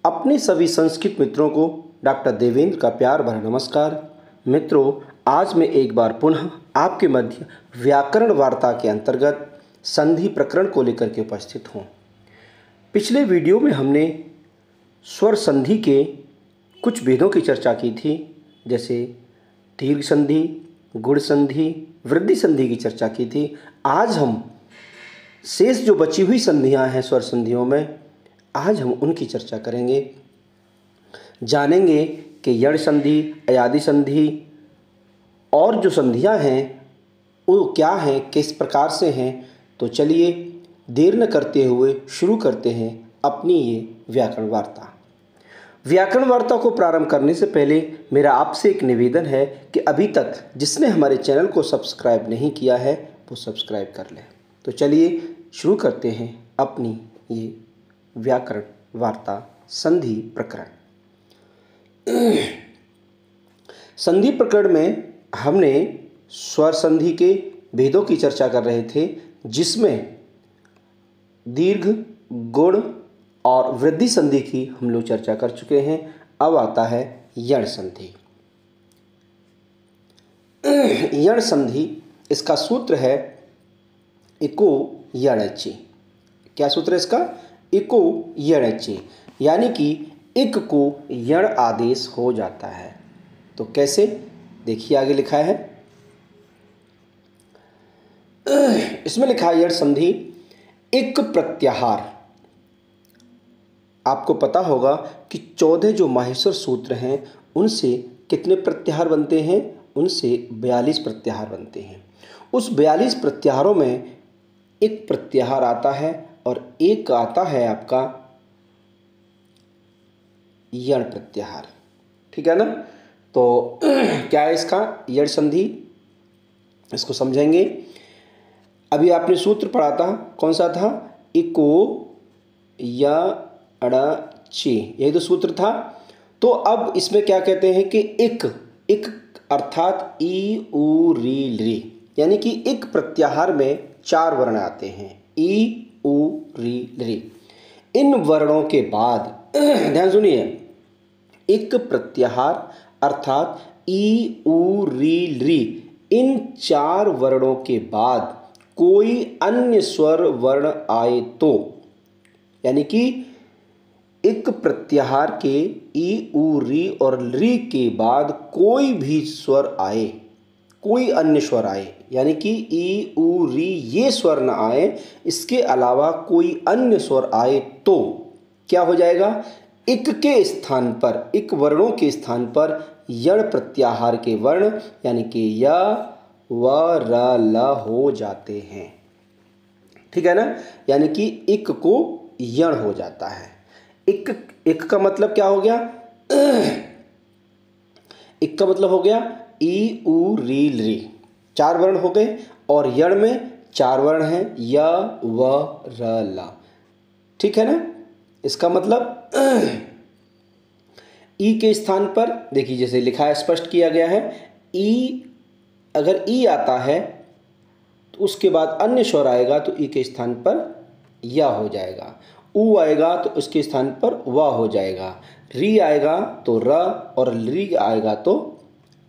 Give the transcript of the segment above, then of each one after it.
अपने सभी संस्कृत मित्रों को डॉक्टर देवेंद्र का प्यार भरा नमस्कार। मित्रों, आज मैं एक बार पुनः आपके मध्य व्याकरण वार्ता के अंतर्गत संधि प्रकरण को लेकर के उपस्थित हूँ। पिछले वीडियो में हमने स्वर संधि के कुछ भेदों की चर्चा की थी, जैसे दीर्घ संधि, गुण संधि, वृद्धि संधि की चर्चा की थी। आज हम शेष जो बची हुई संधियां हैं स्वर संधियों में, आज हम उनकी चर्चा करेंगे। जानेंगे कि यण संधि, अयादि संधि और जो संधियां हैं वो क्या हैं, किस प्रकार से हैं। तो चलिए देर न करते हुए शुरू करते हैं अपनी ये व्याकरण वार्ता। व्याकरण वार्ता को प्रारंभ करने से पहले मेरा आपसे एक निवेदन है कि अभी तक जिसने हमारे चैनल को सब्सक्राइब नहीं किया है वो सब्सक्राइब कर ले। तो चलिए शुरू करते हैं अपनी ये व्याकरण वार्ता संधि प्रकरण। संधि प्रकरण में हमने स्वर संधि के भेदों की चर्चा कर रहे थे, जिसमें दीर्घ, गुण और वृद्धि संधि की हम लोग चर्चा कर चुके हैं। अब आता है यण संधि। यण संधि, इसका सूत्र है इको यणचि। क्या सूत्र है इसका? इको यणचि, यानी कि इक को यण आदेश हो जाता है। तो कैसे, देखिए आगे लिखा है। इसमें लिखा है यण संधि इक प्रत्याहार। आपको पता होगा कि 14 जो माहेश्वर सूत्र हैं उनसे कितने प्रत्याहार बनते हैं? उनसे 42 प्रत्याहार बनते हैं। उस 42 प्रत्याहारों में एक प्रत्याहार आता है और एक आता है आपका यण प्रत्याहार। ठीक है ना? तो क्या है इसका यण संधि, इसको समझेंगे। अभी आपने सूत्र पढ़ा था, कौन सा था? इको यणचि, यही तो सूत्र था। तो अब इसमें क्या कहते हैं कि इक अर्थात ई उ री ली, यानी कि इक प्रत्याहार में 4 वर्ण आते हैं, ई उ री ली। इन वर्णों के बाद ध्यान सुनिए, इक प्रत्याहार अर्थात ई उ री ली, इन 4 वर्णों के बाद कोई अन्य स्वर वर्ण आए तो, यानी कि इक प्रत्याहार के ई उ री और री के बाद कोई भी स्वर आए, कोई अन्य स्वर आए, यानी कि ई उ री ये स्वर न आए, इसके अलावा कोई अन्य स्वर आए तो क्या हो जाएगा? इक के स्थान पर, इक वर्णों के स्थान पर यण प्रत्याहार के वर्ण यानी कि य व र ल हो जाते हैं। ठीक है ना? यानी कि इक को यण हो जाता है। इक का मतलब क्या हो गया? इक का मतलब हो गया ई उ री री, 4 वर्ण हो गए, और यण में 4 वर्ण हैं, य व र ल। ठीक है ना? इसका मतलब ई के स्थान पर देखिए, जैसे लिखा है, स्पष्ट किया गया है, ई अगर ई आता है तो उसके बाद अन्य स्वर आएगा तो ई के स्थान पर या हो जाएगा, उ आएगा तो उसके स्थान पर व हो जाएगा, री आएगा तो र, और री आएगा तो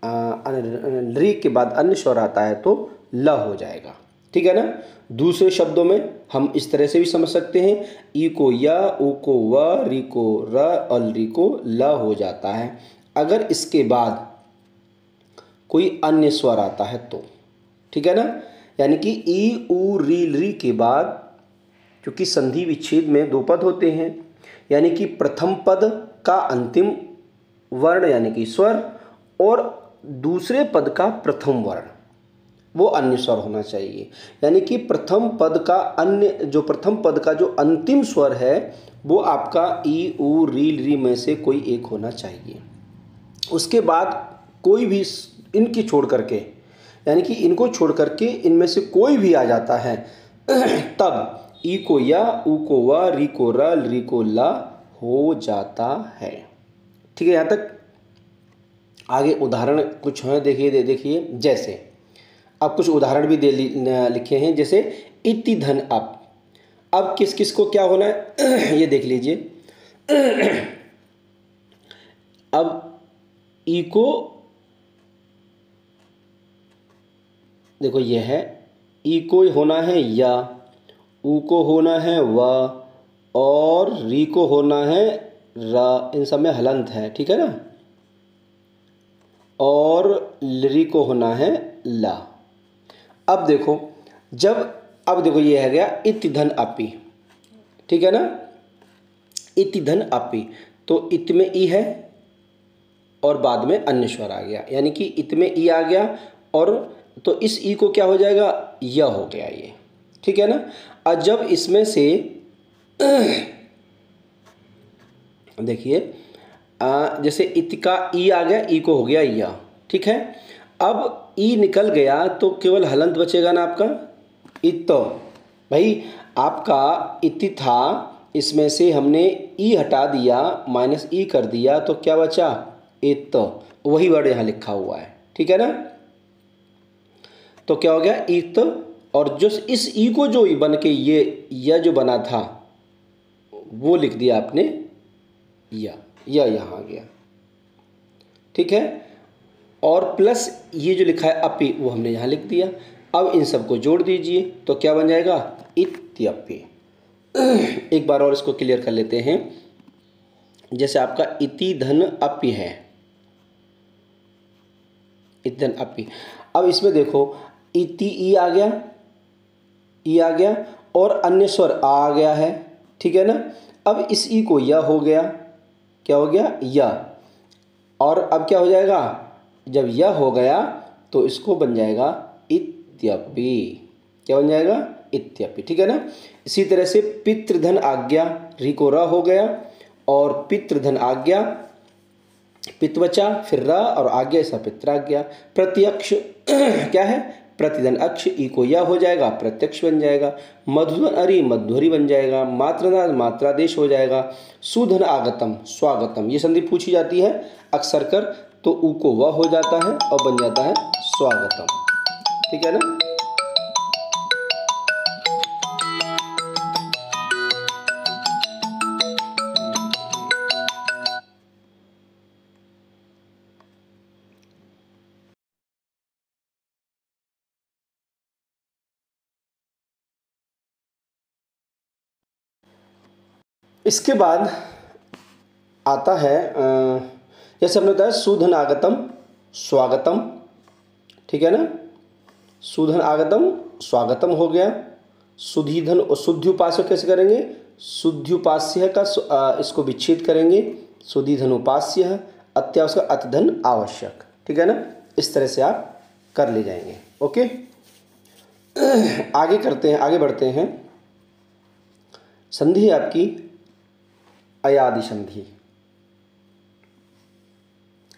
री के बाद अन्य स्वर आता है तो ल हो जाएगा। ठीक है ना? दूसरे शब्दों में हम इस तरह से भी समझ सकते हैं, ई को य, उ को व, री को र और री को ल हो जाता है अगर इसके बाद कोई अन्य स्वर आता है तो। ठीक है ना? यानी कि ई उ री के बाद, क्योंकि संधि विच्छेद में 2 पद होते हैं, यानी कि प्रथम पद का अंतिम वर्ण यानी कि स्वर और दूसरे पद का प्रथम वर्ण वो अन्य स्वर होना चाहिए। यानी कि प्रथम पद का जो अंतिम स्वर है वो आपका ई उ री में से कोई एक होना चाहिए। उसके बाद कोई भी इनकी छोड़ करके, यानी कि इनको छोड़ करके इनमें से कोई भी आ जाता है तब ई को या, उ को व, री को र, री को ला हो जाता है। ठीक है? यहाँ तक। आगे उदाहरण कुछ हैं, देखिए जैसे अब कुछ उदाहरण भी लिखे हैं, जैसे इति धन अब किस किस को क्या होना है ये देख लीजिए। अब ई को देखो, ये है ई को होना है या, ऊ को होना है व, और री को होना है रा, इन सब में हलंत है, ठीक है ना, और री को होना है ला। अब देखो अब देखो ये है गया इति धन अपि, ठीक है ना, इति धन अपि, तो इत में ई है और बाद में अन्य स्वर आ गया, यानी कि इत में ई आ गया, और तो इस ई को क्या हो जाएगा, य हो गया ये, ठीक है ना। और जब इसमें से देखिए जैसे इत का ई आ गया, ई को हो गया य, ठीक है। अब ई निकल गया तो केवल हलंत बचेगा ना आपका, इत। भाई आपका इति था, इसमें से हमने ई हटा दिया, माइनस ई कर दिया, तो क्या बचा, इत। वही वर्ड यहाँ लिखा हुआ है, ठीक है ना। तो क्या हो गया, इत, और जो इस ई को जो बन के ये या जो बना था वो लिख दिया आपने या यहाँ आ गया, ठीक है। और प्लस ये जो लिखा है अपि वो हमने यहाँ लिख दिया। अब इन सबको जोड़ दीजिए तो क्या बन जाएगा, इत्यपि। एक बार और इसको क्लियर कर लेते हैं। जैसे आपका इति धन अपि है, इति धन अपि। अब इसमें देखो इति ई आ गया, ई आ गया, और अन्य स्वर आ गया है, ठीक है ना। अब इस ई को या हो गया, क्या हो गया, या, और अब क्या हो जाएगा, जब यह हो गया तो इसको बन जाएगा इत्यपि, क्या बन जाएगा, इत्यपि, ठीक है ना। इसी तरह से पितृधन आज्ञा, री को र हो गया, और पितृधन आज्ञा, पित बचा, फिर र और आज्ञा, ऐसा पित्राज्ञा। प्रत्यक्ष क्या है, प्रतिधन अक्ष, ई को या हो जाएगा, प्रत्यक्ष बन जाएगा। मधुधन अरि, मध्वरी बन जाएगा। मात्रादान, मात्रादेश हो जाएगा। सुधन आगतम, स्वागतम, ये संधि पूछी जाती है अक्सर कर, तो ऊ को व हो जाता है और बन जाता है स्वागतम, ठीक है ना। इसके बाद आता है जैसे हमने बताया सुधन आगतम, स्वागतम, ठीक है ना। सुधन आगतम, स्वागतम हो गया। सुधीधन और शुद्ध्युपास्य कैसे करेंगे, शुद्ध्युपास्य का इसको विच्छेद करेंगे, सुधीधन उपास्य, अत्यावश्यक अतिधन आवश्यक, ठीक है ना। इस तरह से आप कर ले जाएंगे, ओके। आगे करते हैं, आगे बढ़ते हैं। संधि आपकी अयादि संधि,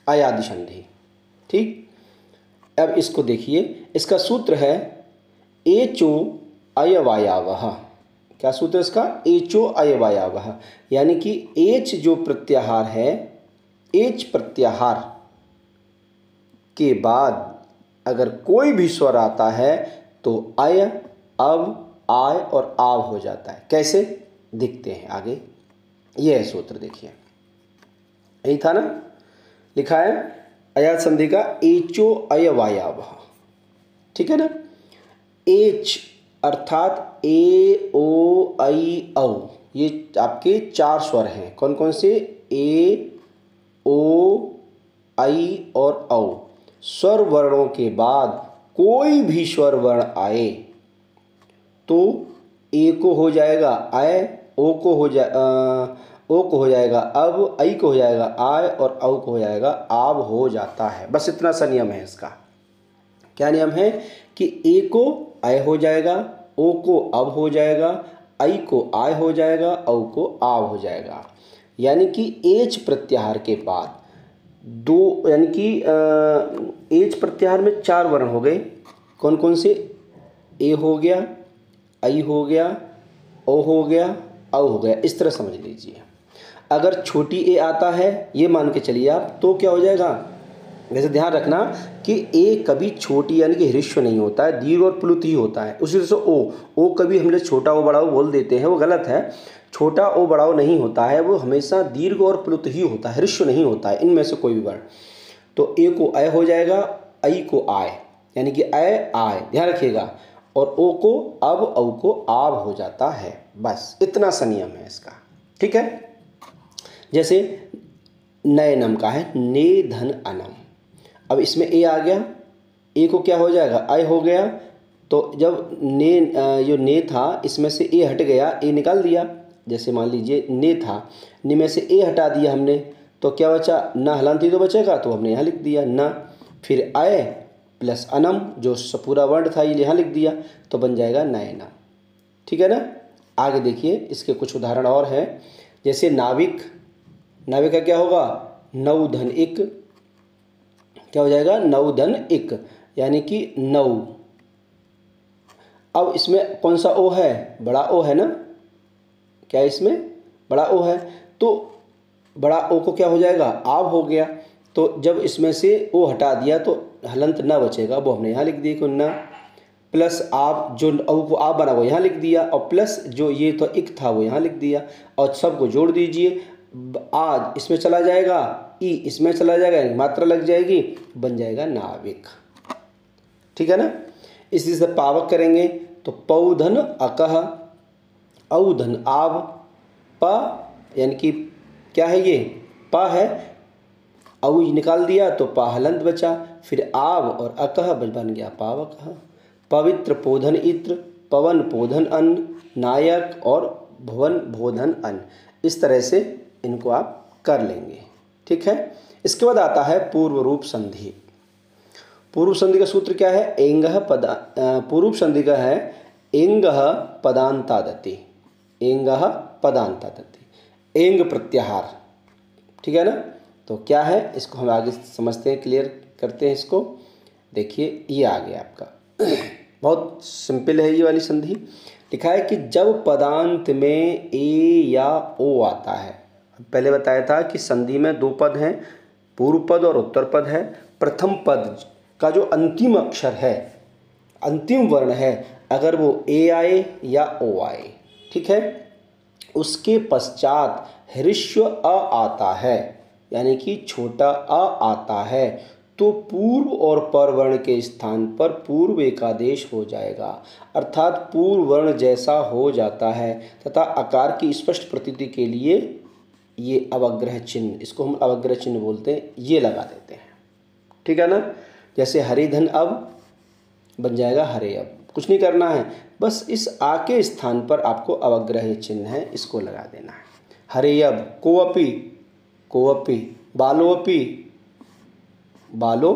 अयादि संधि, ठीक। अब इसको देखिए, इसका सूत्र है एचो अयवायावः। क्या सूत्र इसका, एचो अयवायावः, यानी कि एच जो प्रत्याहार है, एच प्रत्याहार के बाद अगर कोई भी स्वर आता है तो अय, अब, आय और आव हो जाता है। कैसे दिखते हैं आगे, यह है सूत्र, देखिए यही था ना, लिखा है अयाद संधि का एचो अयवायावः, ठीक है ना। एच अर्थात ए ओ आई औ, ये आपके चार स्वर हैं। कौन कौन से, ए ओ आई और औ। स्वर वर्णों के बाद कोई भी स्वर वर्ण आए तो ए को हो जाएगा आय, ओ को हो जाएगा अब, आई को हो जाएगा आय, और औ को हो जाएगा आव हो जाता है। बस इतना सा नियम है इसका। क्या नियम है कि ए को आय हो जाएगा, ओ को अब हो जाएगा, आई को आय हो जाएगा, औ को आव हो जाएगा। यानी कि एच प्रत्याहार के बाद दो, यानी कि एच प्रत्याहार में चार वर्ण हो गए। कौन कौन से, ए हो गया, आई हो गया, ओ हो गया, औ हो गया। इस तरह समझ लीजिए। अगर छोटी ए आता है, ये मान के चलिए आप, तो क्या हो जाएगा, वैसे ध्यान रखना कि ए कभी छोटी यानी कि ह्रस्व नहीं होता है, दीर्घ और प्लुत ही होता है। उसी तरह से ओ कभी हम लोग छोटा ओ बड़ा ओ बोल देते हैं, वो गलत है। छोटा ओ बड़ा ओ नहीं होता है, वो हमेशा दीर्घ और प्लुत ही होता है, ह्रस्व नहीं होता है इनमें से कोई भी वर्ण। तो ए को अय हो जाएगा, ऐ को आय, यानी कि अय आय, ध्यान रखिएगा। और ओ को अब, औ को आब हो जाता है। बस इतना सा नियम है इसका, ठीक है। जैसे नयनम का है ने धन अनम, अब इसमें ए आ गया, ए को क्या हो जाएगा, अय हो गया। तो जब ने जो ने था इसमें से ए हट गया, ए निकाल दिया। जैसे मान लीजिए ने था, ने में से ए हटा दिया हमने, तो क्या बचा, न हलंती तो बचेगा, तो हमने यहाँ लिख दिया न। फिर अय प्लस अनम, जो पूरा वर्ड था ये यहाँ लिख दिया, तो बन जाएगा नयनम, ठीक है ना। आगे देखिए इसके कुछ उदाहरण और हैं। जैसे नाविक, नाविक का क्या होगा, नौ धन इक, क्या हो जाएगा, नौ धन इक, यानी कि नौ। अब इसमें कौन सा ओ है, बड़ा ओ है ना, क्या इसमें बड़ा ओ है, तो बड़ा ओ को क्या हो जाएगा, आब हो गया। तो जब इसमें से ओ हटा दिया तो हलंत न बचेगा, वो हमने यहाँ लिख दिया कि न, प्लस आप जो औ को आप बना वो यहाँ लिख दिया, और प्लस जो ये तो इक था वो यहाँ लिख दिया, और सबको जोड़ दीजिए। आज इसमें चला जाएगा, ई इसमें चला जाएगा, मात्रा लग जाएगी, बन जाएगा नाविक, ठीक है ना। इसी से पावक करेंगे तो पौधन अकह, औधन आव, प यानी कि क्या है ये, प है, औ निकाल दिया तो पाहलंत बचा, फिर आव और अकह बन गया पावक। पवित्र पोधन इत्र, पवन पोधन अन्न, नायक और भुवन बोधन अन्न। इस तरह से इनको आप कर लेंगे, ठीक है। इसके बाद आता है पूर्व रूप संधि। पूर्व संधि का सूत्र क्या है, एंगह पदा, पूर्व संधि का है एंगह पदांतादति, एंगह पदांतादति, एंग प्रत्याहार, ठीक है ना। तो क्या है इसको हम आगे समझते हैं, क्लियर करते हैं इसको। देखिए ये आ गया आपका बहुत सिंपल है ये वाली संधि। लिखा है कि जब पदांत में ए या ओ आता है, पहले बताया था कि संधि में दो पद हैं, पूर्व पद और उत्तर पद है। प्रथम पद का जो अंतिम अक्षर है, अंतिम वर्ण है, अगर वो ए आए या ओ आए, ठीक है, उसके पश्चात ह्रस्व अ आता है, यानी कि छोटा अ आता है, तो पूर्व और पर वर्ण के स्थान पर पूर्व एकादेश हो जाएगा, अर्थात पूर्व वर्ण जैसा हो जाता है, तथा आकार की स्पष्ट प्रतीति के लिए ये अवग्रह चिन्ह, इसको हम अवग्रह चिन्ह बोलते हैं, ये लगा देते हैं, ठीक है ना। जैसे हरिधन अब बन जाएगा हरे अब, कुछ नहीं करना है, बस इस आ के स्थान पर आपको अवग्रह चिन्ह है, इसको लगा देना है। हरे अब कोअपि, कोअपि, बालोअपि, बालो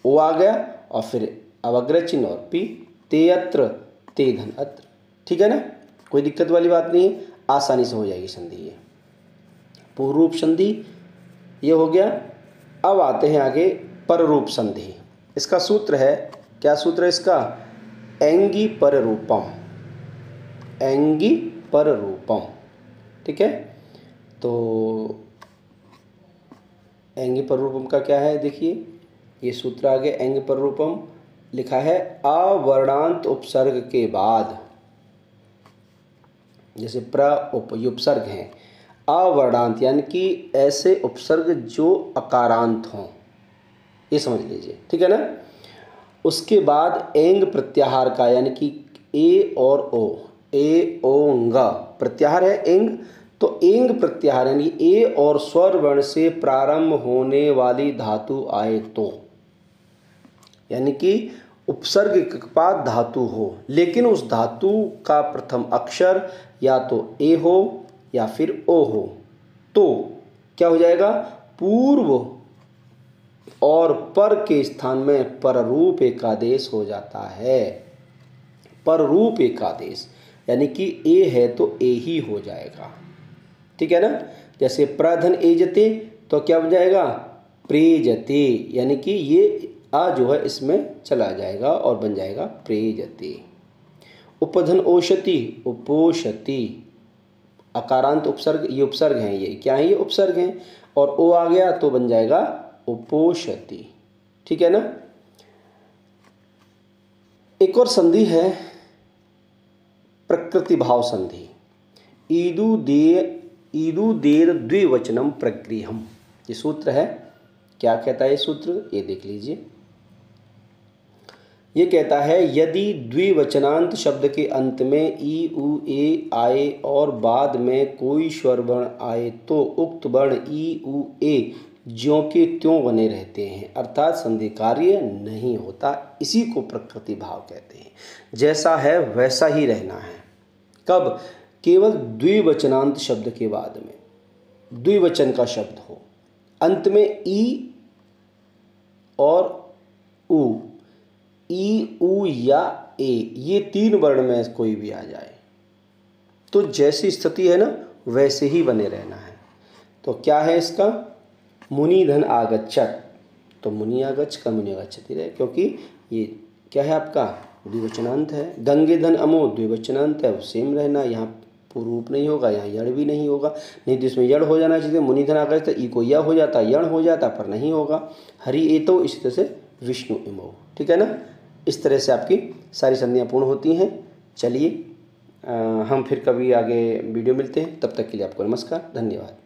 ओ आ गया, और फिर अवग्रह चिन्ह और पी, तेयत्र, ते धन अत्र, ठीक है ना। कोई दिक्कत वाली बात नहीं है, आसानी से हो जाएगी संधि ये। पूर्व रूप संधि ये हो गया। अब आते हैं आगे पर रूप संधि। इसका सूत्र है, क्या सूत्र है इसका, एंगी पर रूपम, एंगी पर रूपम, ठीक है। तो एंगी पर रूपम का क्या है, देखिए ये सूत्र आगे एंग पर रूपम लिखा है, अवर्णांत उपसर्ग के बाद, जैसे प्र उप उपसर्ग हैं, अवर्णांत यानी कि ऐसे उपसर्ग जो अकारांत हों, ये समझ लीजिए, ठीक है ना। उसके बाद एंग प्रत्याहार का, यानी कि ए और ओ, ए ओ ंग प्रत्याहार है एंग, तो एंग प्रत्याहार यानी ए और स्वर वर्ण से प्रारंभ होने वाली धातु आए तो, यानी कि उपसर्ग के बाद धातु हो, लेकिन उस धातु का प्रथम अक्षर या तो ए हो या फिर ओ हो, तो क्या हो जाएगा, पूर्व और पर के स्थान में पररूप एकादेश हो जाता है। पररूप एकादेश यानी कि ए है तो ए ही हो जाएगा, ठीक है ना। जैसे प्रधन एजते तो क्या बन जाएगा, प्रेजते, यानी कि ये आ जो है इसमें चला जाएगा और बन जाएगा प्रेजते। उपधन ओषति, उपोषति, अकारांत उपसर्ग, ये उपसर्ग हैं, ये क्या है, ये उपसर्ग हैं, और ओ आ गया तो बन जाएगा उपोषति, ठीक है ना। एक और संधि है प्रकृति भाव संधि। ईदु देर द्विवचनम प्रगृहम, ये सूत्र है। क्या कहता है ये सूत्र, ये देख लीजिए। ये कहता है यदि द्विवचनांत शब्द के अंत में ई उ ए आए और बाद में कोई स्वर वर्ण आए तो उक्त वर्ण ई उ ए ज्यों के त्यों बने रहते हैं, अर्थात संधि कार्य नहीं होता। इसी को प्रकृति भाव कहते हैं। जैसा है वैसा ही रहना है। कब? केवल द्विवचनांत शब्द के बाद में, द्विवचन का शब्द हो, अंत में ई और उ, ई उ या ए, ये तीन वर्ण में कोई भी आ जाए तो जैसी स्थिति है ना वैसे ही बने रहना है। तो क्या है इसका? मुनि धन आगच्छत, तो मुनि आगच्छ का मुनि आगच्छति रहे, क्योंकि ये क्या है आपका द्विवचनांत है। गंगे धन अमो द्विवचनांत है, सेम रहना, यहाँ पूर्वरूप नहीं होगा, यहाँ यण भी नहीं होगा, नहीं तो इसमें यण हो जाना चाहिए। मुनि धन आगच्छ तो ई को या हो जाता, यण हो जाता, पर नहीं होगा। हरि एतो, इसी तरह से विष्णु इमो, ठीक है ना। इस तरह से आपकी सारी संधियाँ पूर्ण होती हैं। चलिए हम फिर कभी आगे वीडियो मिलते हैं, तब तक के लिए आपको नमस्कार, धन्यवाद।